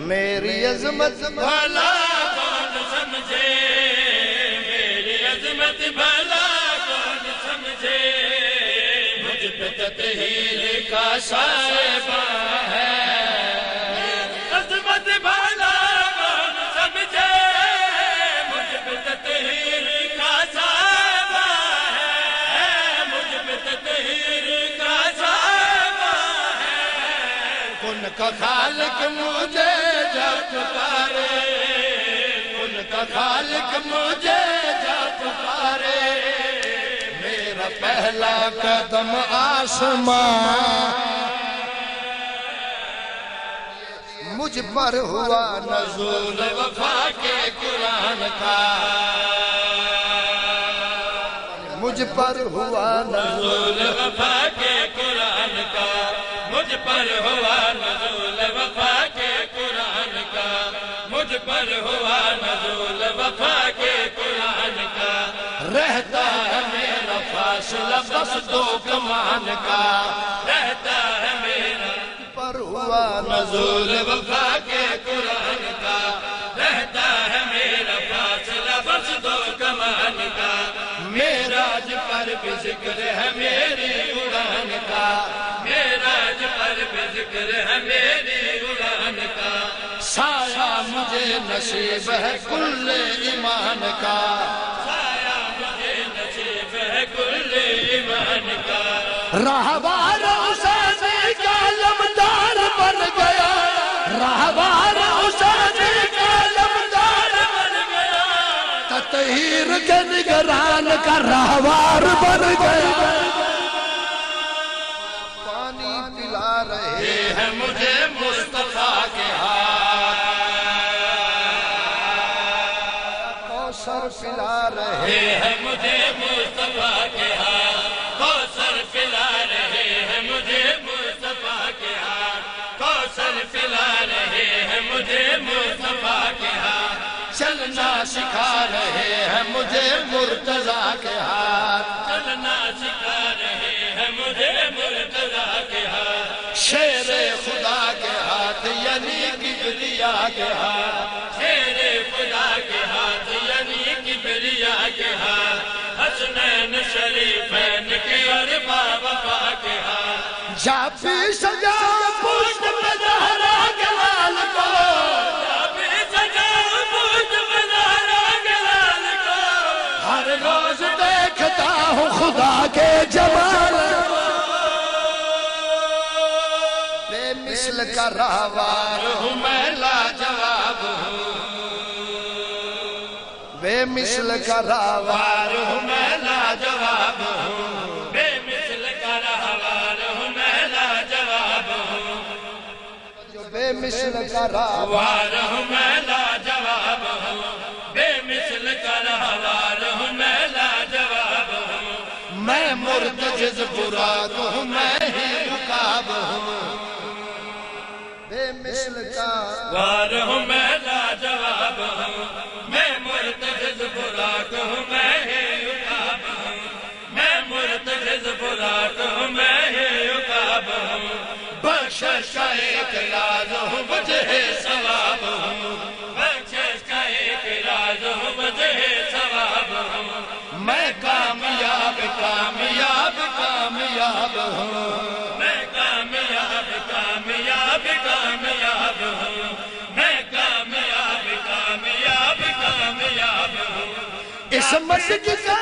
میری عظمت بھلا کون سمجھے میری عظمت بھلا کون سمجھے مجھ پہ تطہیر کا سائبہ ہے عظمت بھلا کون سمجھے مجھ پہ تطہیر کا سائبہ ہے مجھ پہ تطہیر کا سائبہ ہے ان کا خالق مجھے جب پکارے ان کا خالق مجھے جب پکارے میرا پہلا قدم آسمان مجھ پر ہوا نزول وفا کے قرآن کا مجھ پر ہوا نزول وفا کے قرآن کا مجھ پر ہوا نزول وفا کے قرآن کا مجھ پر ہوا نزول وفا کے قرآن کا رہتا ہے میرا فاصلہ بس دو کمان کا رہتا ہے میرا پر ہوا نزول وفا کے قرآن کا رہتا ہے میرا فاصلہ بس دو کمان کا معراج پر بھی ذکر ہے میری اڑان کا معراج پر بھی ذکر ہے میری اڑان کا سایہ مجھے نصیب ہے کل ایمان کا سایہ مجھے نصیب ہے کل ایمان کا راہوار حسینی کا لمدار بن گیا راہوار حسینی کا لمدار بن گیا تطہیر کے نگران کا راہوار بن گیا پانی پلا رہے یہ ہے مجھے مصطفیٰ کے ہاتھ کوثر پلا رہے یہ ہے مجھے مصطفیٰ کے ہاتھ کوثر پلا رہے ہیں مجھے مصطفیٰ کے ہاتھ کوثر پلا رہے ہیں مجھے مصطفیٰ کے ہاتھ چلنا سکھا رہے ہیں مجھے مرتضیٰ کے ہاتھ چلنا سکھا رہے ہیں مجھے مرتضیٰ کے ہاتھ شیر خدا کے ہاتھ یعنی کبریا کے ہاتھ شیر خدا کے ہاتھ یعنی کبریا کے ہاتھ حسنین شریفین کے ارباب وفا کے ہاتھ جا پی سجا پشت پہ زہرا کے لال کو ہر روز دیکھتا ہوں خدا کے جمال بے مثل کا راہوار ہوں میں لاجواب ہوں بے مثل کا راہوار ہوں میں لاجواب ہوں بے مثل کا راہوار ہوں میں لاجواب ہوں جو بے مثل کا راہوار ہوں میں لاجواب ہوں بے مثل کا راہوار ہوں میں لاجواب ہوں میں مرتجز براد ہوں میں ہی رکاب ہوں بے مثل کا وار ہوں میں لاجواب ہوں میں مرتجز براد ہوں میں ہی رکاب ہوں میں مرتجز براد ہوں میں ہی رکاب ہوں بخشش کا ایک راز ہوں وجہ ثواب ہوں بخشش کا ایک راز ہوں وجہ ثواب ہوں میں کامیاب کامیاب کامیاب ہوں میں کامیاب کامیاب کامیاب ہوں میں کامیاب کامیاب کامیاب ہوں اس مسجد کا